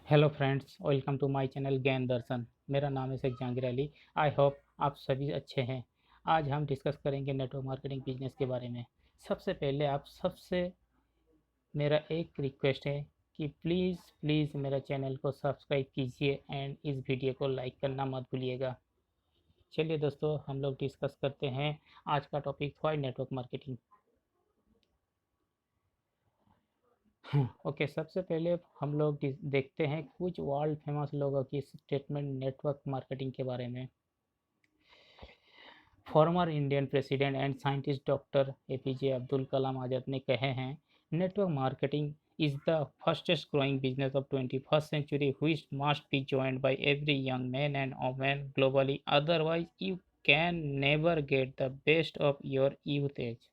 Hello friends, welcome to my channel Gyan Darshan. मेरा नाम है शेख जहांगीर अली। आई होप आप सभी अच्छे हैं। आज हम डिस्कस करेंगे नेटवर्क मार्केटिंग बिजनेस के बारे में। सबसे पहले आप सबसे मेरा एक रिक्वेस्ट है कि प्लीज़ प्लीज़ मेरा चैनल को सब्सक्राइब कीजिए एंड इस वीडियो को लाइक करना मत भूलिएगा। चलिए दोस्तों, हम लोग डिस्कस करते हैं। आज का टॉपिक है नेटवर्क मार्केटिंग। ओके, सबसे पहले हम लोग देखते हैं कुछ वर्ल्ड फेमस लोगों की स्टेटमेंट नेटवर्क मार्केटिंग के बारे में। Former Indian president and scientist doctor APJ Abdul Kalam Azad ने कहे हैं, network marketing is the fastest growing business of 21st century which must be joined by every young man and woman globally, otherwise you can never get the best of your youth age।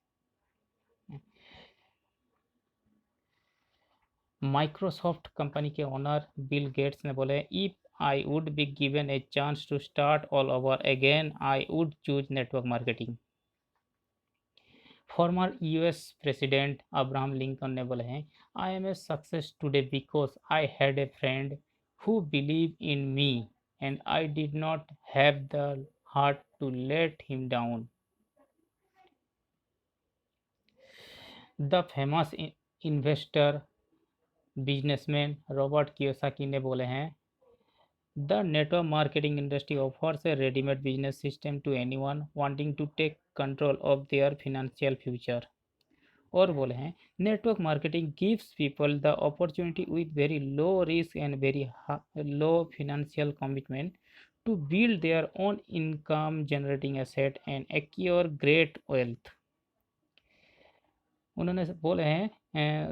Microsoft company के owner Bill Gates ने बोले, if I would be given a chance to start all over again I would choose network marketing. Former US president Abraham Lincoln ने बोले हैं, I am a success today because I had a friend who believe in me and I did not have the heart to let him down. The famous investor businessman Robert Kiyosaki ने बोले हैं, the network marketing industry offers a ready-made business system to anyone wanting to take control of their financial future। और बोले हैं, network marketing gives people the opportunity with very low risk and very low financial commitment to build their own income generating asset and acquire great wealth. उन्होंने बोले हैं,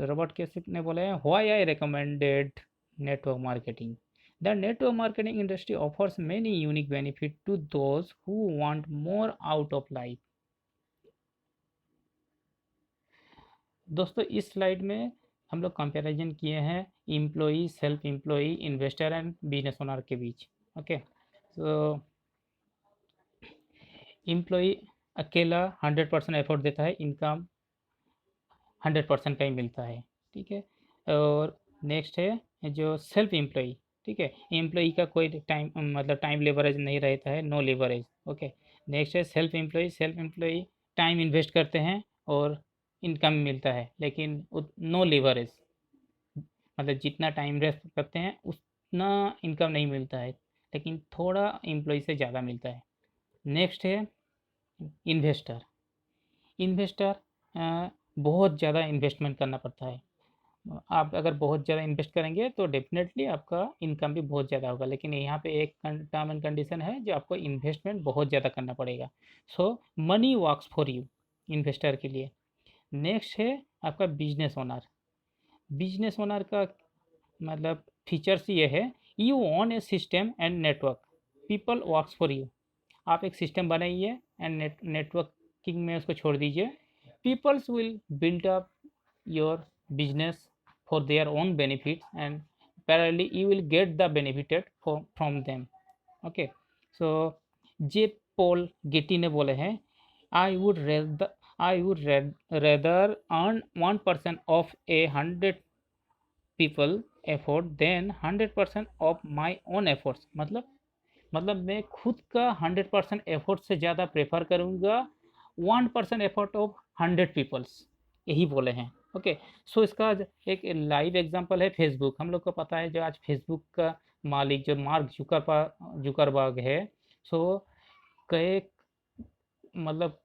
Robert Kiyosaki ने बोले हैं, why I recommended network marketing. The network marketing industry offers many unique benefits to those who want more out of life। दोस्तों, इस slide में हम लोग कंपैरिजन किए हैं employee, self employee, investor and business owner के बीच। ओके, तो employee अकेला 100% एफर्ट देता है, इनकम 100% का ही मिलता है। ठीक है, और नेक्स्ट है जो सेल्फ एम्प्लॉई। ठीक है, एम्प्लॉई का कोई टाइम मतलब टाइम लेवरेज नहीं रहता है, नो लेवरेज। ओके, नेक्स्ट है self employee. Self employee time invest करते हैं और इनकम मिलता है, लेकिन नो लेवरेज, मतलब जितना टाइम इन्वेस्ट करते हैं उतना इनकम नहीं मिलता है, लेकिन थोड़ा एम्प्लॉई से ज़्यादा मिलता है। नेक्स्ट है इन्वेस्टर। इन्वेस्टर बहुत ज़्यादा इन्वेस्टमेंट करना पड़ता है। आप अगर बहुत ज़्यादा इन्वेस्ट करेंगे तो डेफिनेटली आपका इनकम भी बहुत ज़्यादा होगा, लेकिन यहाँ पे एक टर्म एंड कंडीशन है जो आपको इन्वेस्टमेंट बहुत ज़्यादा करना पड़ेगा। So money works for you, investor के लिए। नेक्स्ट है आपका बिजनेस ओनर। बिजनेस ओनर का मतलब फीचर्स ये है, you own A system and network, people works for you. आप एक सिस्टम बनाइए एंड नेटवर्किंग में उसको छोड़ दीजिए। Peoples will build up your business for their own benefits and parallelly you will get the benefited from them। okay, so J Paul Getty ने बोले हैं, I would rather earn 1% of a 100 people effort than 100% of my own efforts. मतलब मैं खुद का 100% effort से ज़्यादा prefer करूँगा 1% एफर्ट ऑफ 100 पीपल्स, यही बोले हैं। ओके, सो इसका एक लाइव एग्जांपल है फेसबुक। हम लोग को पता है जो आज फेसबुक का मालिक जो मार्क जुकरबर्ग है, सो कई मतलब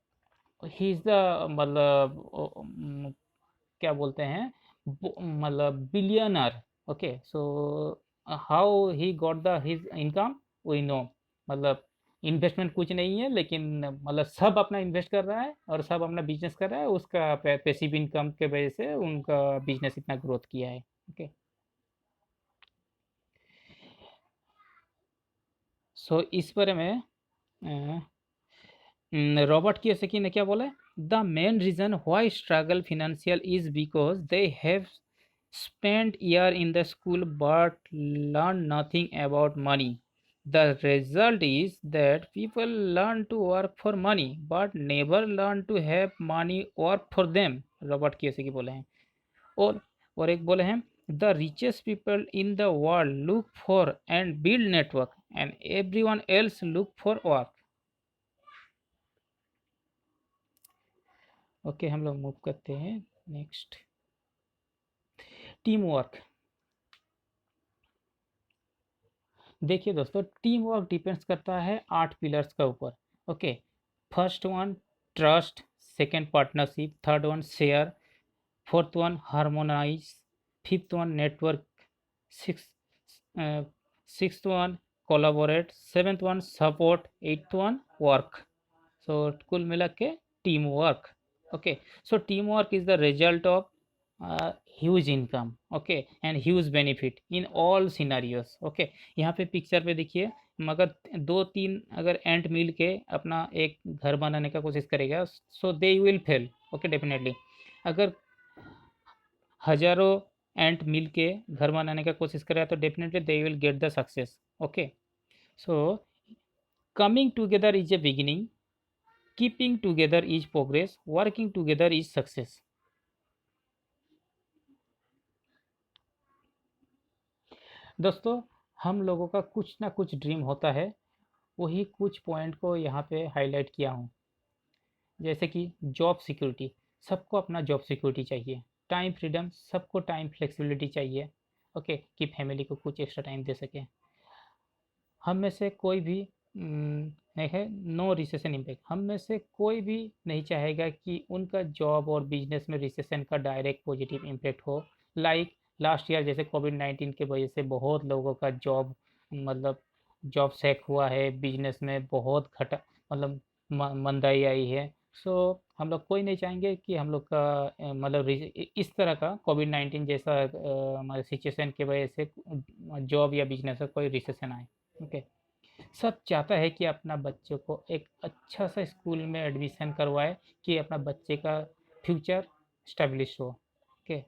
ही इज़ द मतलब क्या बोलते हैं, मतलब billionaire. Okay, so how he got the his income we know. मतलब इन्वेस्टमेंट कुछ नहीं है, लेकिन मतलब सब अपना इन्वेस्ट कर रहा है और सब अपना बिजनेस कर रहा है, उसका पैसिव इनकम के वजह से उनका बिजनेस इतना ग्रोथ किया है। ओके, सो इस बारे में रॉबर्ट कियोसाकी ने क्या बोला, the main reason why struggle financial is because they have spent year in the school but learn nothing about money। The result is that people learn to work for money but never learn to have money work for them। Robert Kiyosaki बोले हैं। और और एक बोले हैं, The richest people in the world look for and build network, and everyone else look for work. Okay, हम लोग move करते हैं नेक्स्ट। Team work. देखिए दोस्तों, टीम वर्क डिपेंड्स करता है 8 पिलर्स का ऊपर। Okay, first one trust, second partnership, third one share, fourth one harmonise, fifth one network, six sixth one collaborate, seventh one support, eighth one work. So कुल मिला के team work. Okay, so team work is the result of huge income, okay, and huge benefit in all scenarios. Okay, यहाँ पे picture पे देखिए, मगर दो तीन अगर एंट मिल के अपना एक घर बनाने का कोशिश करेगा, so they will fail. Okay, definitely. अगर हजारों एंट मिल के घर बनाने का कोशिश करेगा तो definitely they will get the success. Okay, so coming together is a beginning, keeping together is progress, working together is success. दोस्तों, हम लोगों का कुछ ना कुछ ड्रीम होता है, वही कुछ पॉइंट को यहाँ पे हाईलाइट किया हूँ। जैसे कि जॉब सिक्योरिटी, सबको अपना जॉब सिक्योरिटी चाहिए। टाइम फ्रीडम, सबको टाइम फ्लेक्सिबिलिटी चाहिए। ओके, कि फैमिली को कुछ एक्स्ट्रा टाइम दे सके। हम में से कोई भी नहीं है, नो रिसेशन इम्पैक्ट, हम में से कोई भी नहीं चाहेगा कि उनका जॉब और बिजनेस में रिसेशन का डायरेक्ट पॉजिटिव इम्पैक्ट हो। लाइक लास्ट ईयर जैसे कोविड-19 के वजह से बहुत लोगों का जॉब, मतलब जॉब सैक हुआ है, बिजनेस में बहुत घटा, मतलब मंदाई आई है। सो हम लोग कोई नहीं चाहेंगे कि हम लोग का मतलब इस तरह का कोविड-19 जैसा सिचुएशन की वजह से जॉब या बिजनेस में कोई रिसेशन आए। ओके, सब चाहता है कि अपना बच्चों को एक अच्छा सा स्कूल में एडमिशन करवाए, कि अपना बच्चे का फ्यूचर स्टेब्लिश हो। ओके,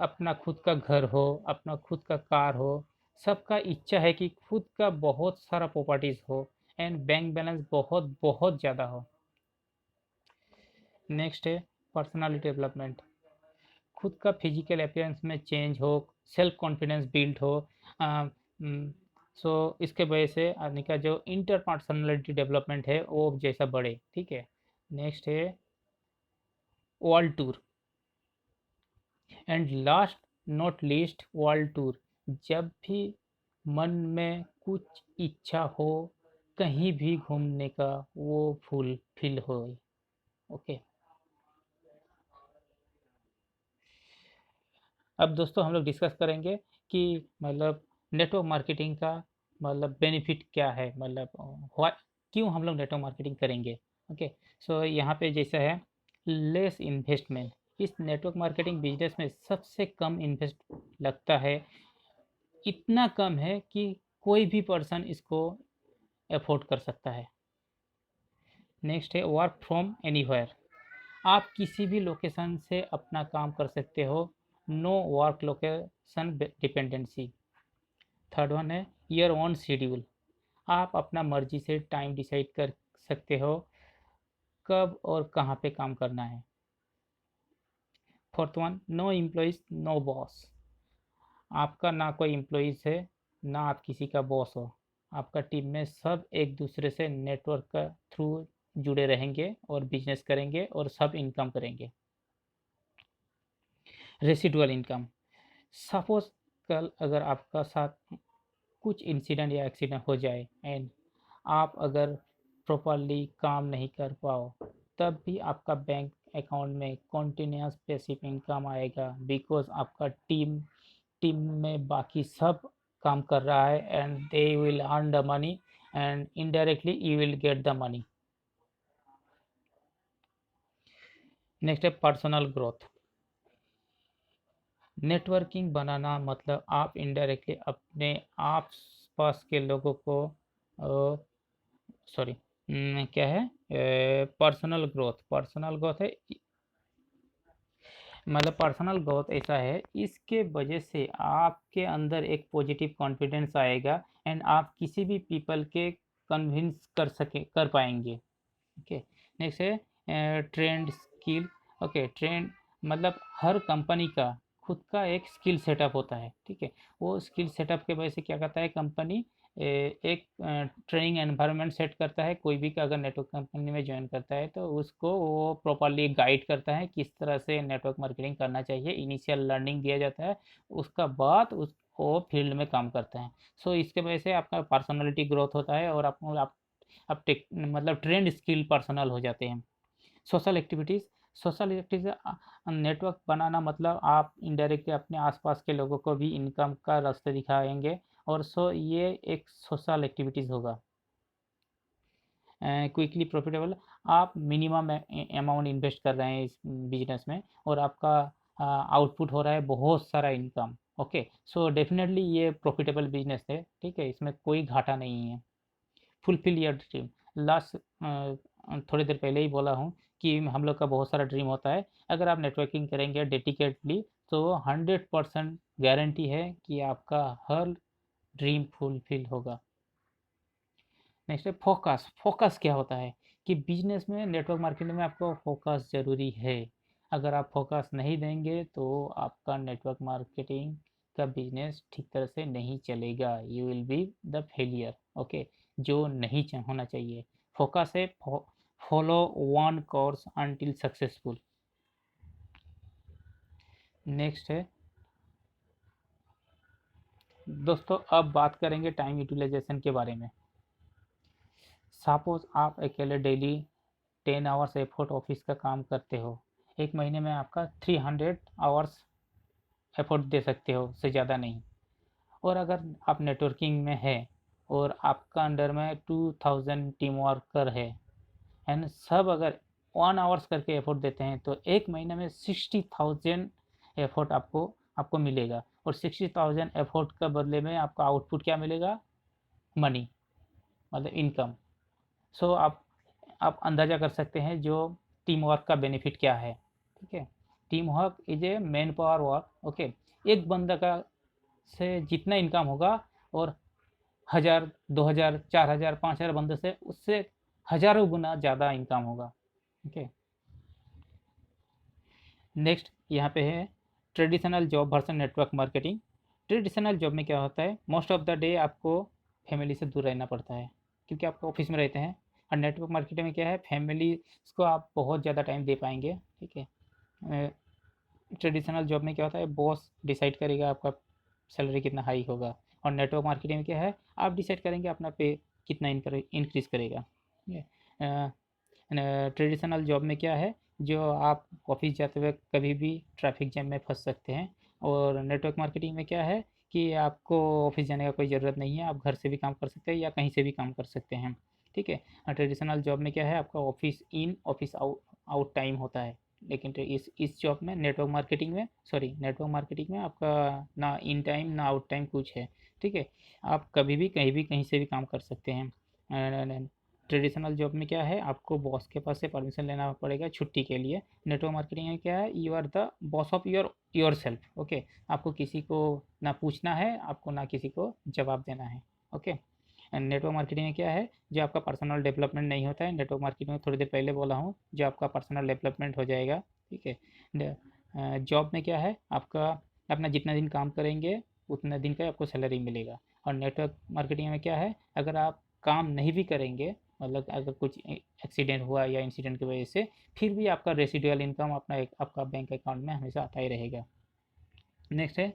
अपना खुद का घर हो, अपना खुद का कार हो। सबका इच्छा है कि खुद का बहुत सारा प्रॉपर्टीज हो एंड बैंक बैलेंस बहुत बहुत ज़्यादा हो। नेक्स्ट है पर्सनालिटी डेवलपमेंट, खुद का फिजिकल अपीयरेंस में चेंज हो, सेल्फ कॉन्फिडेंस बिल्ड हो। सो इसके वजह से आदमी का जो इंटरपर्सनैलिटी डेवलपमेंट है वो जैसा बढ़े। ठीक है, नेक्स्ट है world tour, and last not least world tour. जब भी मन में कुछ इच्छा हो कहीं भी घूमने का, वो फुल फिल हो। ओके, अब दोस्तों हम लोग डिस्कस करेंगे कि मतलब नेटवर्क मार्केटिंग का मतलब बेनिफिट क्या है, मतलब क्यों हम लोग नेटवर्क मार्केटिंग करेंगे। ओके, सो यहाँ पे जैसा है लेस इन्वेस्टमेंट, इस नेटवर्क मार्केटिंग बिजनेस में सबसे कम इन्वेस्ट लगता है। इतना कम है कि कोई भी पर्सन इसको अफोर्ड कर सकता है। नेक्स्ट है वर्क फ्रॉम एनीवेयर, आप किसी भी लोकेशन से अपना काम कर सकते हो। No work location dependency. Third one है योर ओन शेड्यूल, आप अपना मर्जी से टाइम डिसाइड कर सकते हो कब और कहाँ पे काम करना है। Fourth one no employees no boss, आपका ना कोई एम्प्लॉइज है, ना आप किसी का बॉस हो। आपका टीम में सब एक दूसरे से नेटवर्क का थ्रू जुड़े रहेंगे और बिजनेस करेंगे और सब इनकम करेंगे। रेसिडुअल इनकम, सपोज कल अगर आपका साथ कुछ इंसिडेंट या एक्सीडेंट हो जाए एंड आप अगर प्रॉपरली काम नहीं कर पाओ, तब भी आपका बैंक अकाउंट में कॉन्टिन्यूस पैसिव इनकम आएगा, बिकॉज आपका टीम में बाकी सब काम कर रहा है and they will earn the money and indirectly you will get the money. Next है पर्सनल ग्रोथ, नेटवर्किंग बनाना मतलब आप इनडायरेक्टली अपने आप पास के लोगों को, सॉरी, क्या है, पर्सनल ग्रोथ, पर्सनल ग्रोथ है, मतलब पर्सनल ग्रोथ ऐसा है, इसके वजह से आपके अंदर एक पॉजिटिव कॉन्फिडेंस आएगा एंड आप किसी भी पीपल के कन्विंस कर पाएंगे। ओके, नेक्स्ट है ट्रेंड स्किल। ओके, ट्रेंड मतलब हर कंपनी का खुद का एक स्किल सेटअप होता है, ठीक है। वो स्किल सेटअप के वजह से क्या करता है कंपनी, एक ट्रेनिंग एनवायरनमेंट सेट करता है। कोई भी का अगर नेटवर्क कंपनी में ज्वाइन करता है तो उसको वो प्रॉपरली गाइड करता है किस तरह से नेटवर्क मार्केटिंग करना चाहिए, इनिशियल लर्निंग दिया जाता है, उसका बाद उस वो फील्ड में काम करता है। सो इसके वजह से आपका पर्सनालिटी ग्रोथ होता है और आप टेक मतलब ट्रेंड स्किल पर्सनल हो जाते हैं। Social activities, social activities network बनाना मतलब आप इनडायरेक्टली अपने आसपास के लोगों को भी इनकम का रास्ते दिखाएंगे, और ये एक सोशल एक्टिविटीज़ होगा। क्विकली प्रॉफिटेबल, आप मिनिमम अमाउंट इन्वेस्ट कर रहे हैं इस बिजनेस में और आपका आउटपुट हो रहा है बहुत सारा इनकम। ओके, सो डेफिनेटली ये प्रॉफिटेबल बिजनेस है, ठीक है, इसमें कोई घाटा नहीं है। फुलफिल योर ड्रीम, लास्ट थोड़ी देर पहले ही बोला हूँ कि हम लोग का बहुत सारा ड्रीम होता है। अगर आप नेटवर्किंग करेंगे डेडिकेटली तो 100% गारंटी है कि आपका हर ड्रीम फुलफिल होगा। नेक्स्ट है फोकस। फोकस क्या होता है कि बिजनेस में, नेटवर्क मार्केटिंग में आपको फोकस ज़रूरी है। अगर आप फोकस नहीं देंगे तो आपका नेटवर्क मार्केटिंग का बिजनेस ठीक तरह से नहीं चलेगा, you will be the failure. Okay, जो नहीं होना चाहिए। फोकस है follow one course until successful. Next है दोस्तों, अब बात करेंगे टाइम यूटिलाइजेशन के बारे में। सपोज आप अकेले डेली 10 आवर्स एफर्ट ऑफिस का काम करते हो, एक महीने में आपका 300 आवर्स एफर्ट दे सकते हो, उससे ज़्यादा नहीं। और अगर आप नेटवर्किंग में है और आपका अंडर में 2000 टीम वर्कर है एंड सब अगर 1 आवर्स करके एफर्ट देते हैं तो एक महीने में 60,000 एफर्ट आपको आपको मिलेगा। और 60,000 एफर्ट का बदले में आपका आउटपुट क्या मिलेगा? मनी, मतलब इनकम। सो आप अंदाज़ा कर सकते हैं जो टीम वर्क का बेनिफिट क्या है, ठीक है। Team work is a man power work. Okay, एक बंदा का से जितना इनकम होगा और 1000 2000 4000 5000 बंदे से उससे हज़ारों गुना ज़्यादा इनकम होगा। ओके, नेक्स्ट यहाँ पे है traditional job versus network marketing. Traditional job में क्या होता है, मोस्ट ऑफ द डे आपको फैमिली से दूर रहना पड़ता है क्योंकि आप ऑफिस में रहते हैं। और नेटवर्क मार्केटिंग में क्या है, फैमिली को आप बहुत ज़्यादा टाइम दे पाएंगे, ठीक है। ट्रेडिशनल जॉब में क्या होता है, बॉस डिसाइड करेगा आपका सैलरी कितना हाई होगा, और नेटवर्क मार्केटिंग में क्या है, आप डिसाइड करेंगे अपना पे कितना इंक्रीज करेगा। ट्रेडिशनल जॉब में क्या है, जो आप ऑफिस जाते हुए कभी भी ट्रैफिक जैम में फंस सकते हैं। और नेटवर्क मार्केटिंग में क्या है कि आपको ऑफिस जाने का कोई ज़रूरत नहीं है, आप घर से भी काम कर सकते हैं या कहीं से भी काम कर सकते हैं, ठीक है। ट्रेडिशनल जॉब में क्या है, आपका office in office out out time होता है। लेकिन इस जॉब में, नेटवर्क मार्केटिंग में आपका ना इन टाइम ना आउट टाइम कुछ है, ठीक है। आप कभी भी कहीं भी कहीं से भी काम कर सकते हैं। ट्रेडिशनल जॉब में क्या है, आपको बॉस के पास से परमिशन लेना पड़ेगा छुट्टी के लिए। नेटवर्क मार्केटिंग में क्या है, you are the boss of your self. Okay, आपको किसी को ना पूछना है, आपको ना किसी को जवाब देना है। ओके, नेटवर्क मार्केटिंग में क्या है, जो आपका पर्सनल डेवलपमेंट नहीं होता है, नेटवर्क मार्केटिंग में थोड़ी देर पहले बोला हूँ, जो आपका पर्सनल डेवलपमेंट हो जाएगा, ठीक है। जॉब में क्या है, आपका अपना जितना दिन काम करेंगे उतना दिन का आपको सैलरी मिलेगा। और नेटवर्क मार्केटिंग में क्या है, अगर आप काम नहीं भी करेंगे, मतलब अगर कुछ एक्सीडेंट हुआ या इंसिडेंट की वजह से, फिर भी आपका रेसिडुअल इनकम आपका बैंक अकाउंट में हमेशा आता ही रहेगा। नेक्स्ट है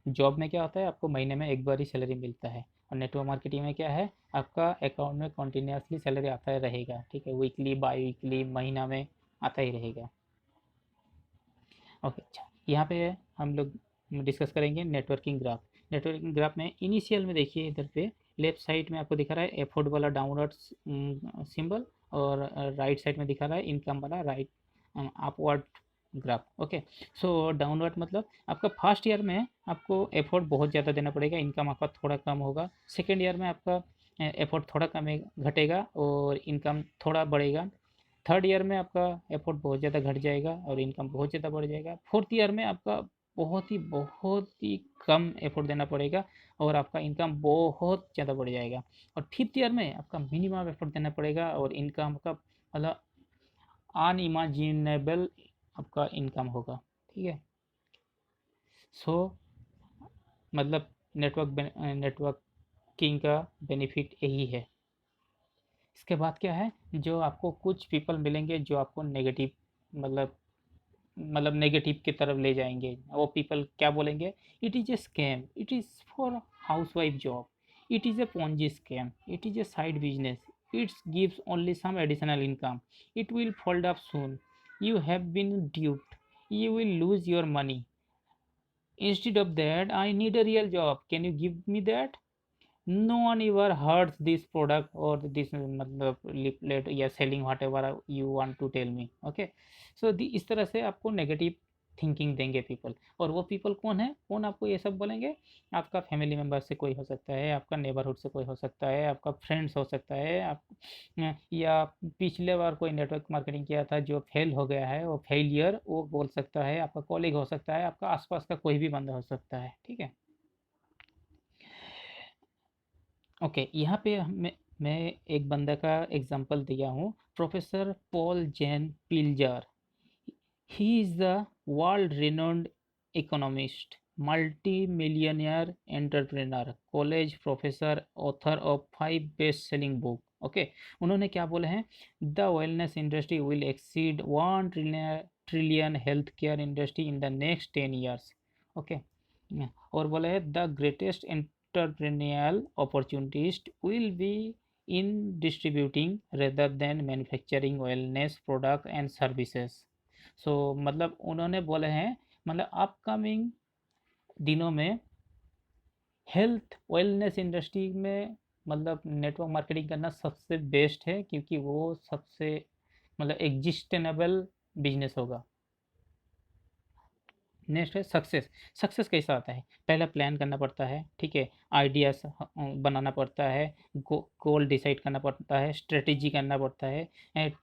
जॉब में क्या होता है, आपको महीने में एक बार ही सैलरी मिलता है। और नेटवर्क मार्केटिंग में क्या है, आपका अकाउंट में कंटिन्यूसली सैलरी आता ही रहेगा, ठीक है, वीकली बाई वीकली महीना में आता ही रहेगा। ओके, अच्छा, यहाँ पे हम लोग डिस्कस करेंगे नेटवर्किंग ग्राफ। नेटवर्किंग ग्राफ में इनिशियल में देखिए, इधर पे लेफ्ट साइड में आपको दिखा रहा है एफोर्ड वाला डाउनवर्ड सिंबल, और राइट साइड में दिखा रहा है इनकम वाला राइट अपवर्ड ग्राफ। ओके, सो डाउनवर्ड मतलब आपका फर्स्ट ईयर में आपको एफर्ट बहुत ज़्यादा देना पड़ेगा, इनकम आपका थोड़ा कम होगा। सेकेंड ईयर में आपका एफर्ट थोड़ा कम घटेगा और इनकम थोड़ा बढ़ेगा। थर्ड ईयर में आपका एफर्ट बहुत ज़्यादा घट जाएगा और इनकम बहुत ज़्यादा बढ़ जाएगा। फोर्थ ईयर में आपका बहुत ही कम एफर्ट देना पड़ेगा और आपका इनकम बहुत ज़्यादा बढ़ जाएगा। और फिफ्थ ईयर में आपका मिनिमम एफर्ट देना पड़ेगा और इनकम का मतलब अनइमेजिनेबल आपका इनकम होगा। ठीक है। सो मतलब नेटवर्किंग का बेनिफिट यही है। इसके बाद क्या है, जो आपको कुछ पीपल मिलेंगे जो आपको नेगेटिव मतलब नेगेटिव की तरफ ले जाएंगे। वो पीपल क्या बोलेंगे, it is a scam, it is for housewife job, it is a Ponzi scam, it is a side business, it gives only some additional income, it will fold up soon, you have been duped, you will lose your money, instead of that I need a real job, can you give me that? No one ever heard this product or this मतलब leaflet या selling whatever you want to tell me, okay? So इस तरह से आपको negative thinking देंगे people. और वो people कौन है, कौन आपको ये सब बोलेंगे, आपका फैमिली मेम्बर से कोई हो सकता है, आपका नेबरहुड से कोई हो सकता है, आपका फ्रेंड्स हो सकता है, आप या पिछले बार कोई नेटवर्क मार्केटिंग किया था जो फेल हो गया है, वो फेलियर वो बोल सकता है, आपका कॉलीग हो सकता है, आपका आसपास का कोई भी बंदा हो सकता है, ठीक है। ओके, यहाँ पे मैं एक बंदा का एग्जांपल दिया हूँ, professor Paul Zane Pilzer. He is the world renowned economist, multi millionaire entrepreneur, college professor, author of 5 best selling book. Okay, उन्होंने क्या बोले हैं, the wellness industry will exceed 1 trillion health care industry in the next 10 years। Okay, और बोले है the greatest entrepreneurial opportunities will be in distributing rather than manufacturing wellness product and services। सो मतलब उन्होंने बोले हैं, मतलब अपकमिंग दिनों में हेल्थ वेलनेस इंडस्ट्री में मतलब नेटवर्क मार्केटिंग करना सबसे बेस्ट है, क्योंकि वो सबसे मतलब एग्जिस्टेनेबल बिजनेस होगा। नेक्स्ट है सक्सेस। सक्सेस कैसा आता है, पहला प्लान करना पड़ता है, ठीक है, आइडियाज बनाना पड़ता है, गोल डिसाइड करना पड़ता है, स्ट्रेटेजी करना पड़ता है,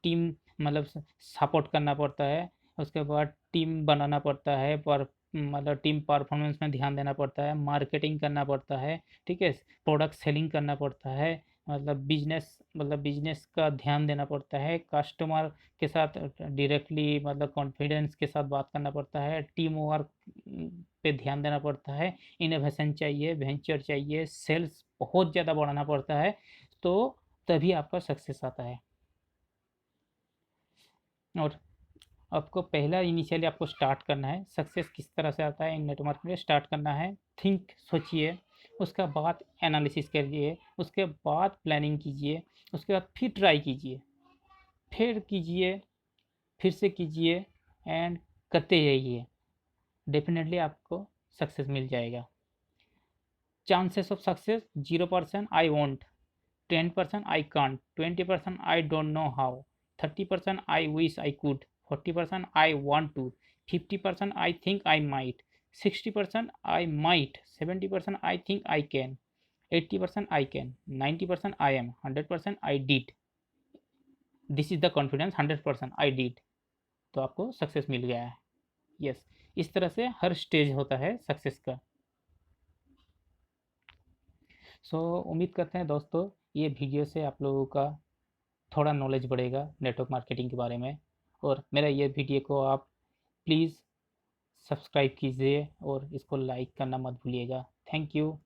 टीम मतलब सपोर्ट करना पड़ता है, उसके बाद टीम बनाना पड़ता है, पर मतलब टीम परफॉर्मेंस में ध्यान देना पड़ता है, मार्केटिंग करना पड़ता है, ठीक है, प्रोडक्ट सेलिंग करना पड़ता है, मतलब बिजनेस का ध्यान देना पड़ता है, कस्टमर के साथ डायरेक्टली मतलब कॉन्फिडेंस के साथ बात करना पड़ता है, टीम वर्क पे ध्यान देना पड़ता है, इनोवेशन चाहिए, वेंचर चाहिए, सेल्स बहुत ज़्यादा बढ़ाना पड़ता है, तो तभी आपका सक्सेस आता है। और आपको पहला इनिशियली आपको स्टार्ट करना है। सक्सेस किस तरह से आता है इन नेटवर्क में, स्टार्ट करना है, थिंक सोचिए, उसका बाद एनालिसिस करिए, उसके बाद प्लानिंग कीजिए, उसके बाद फिर ट्राई कीजिए, फिर कीजिए, फिर से कीजिए, एंड करते रहिए, डेफिनेटली आपको सक्सेस मिल जाएगा। Chances of success 0%, I want, 10% I can't, 20% I don't know how, 30% I wish I could, 40% I want to, 50% I think I might, 60% I might, 70% I think I can, 80% I can, 90% I am, 100% I did, this is the confidence, 100% I did। तो आपको success मिल गया है। Yes, इस तरह से हर stage होता है success का। सो उम्मीद करते हैं दोस्तों ये वीडियो से आप लोगों का थोड़ा नॉलेज बढ़ेगा नेटवर्क मार्केटिंग के बारे में। और मेरा ये वीडियो को आप प्लीज़ सब्सक्राइब कीजिए और इसको लाइक करना मत भूलिएगा। Thank you.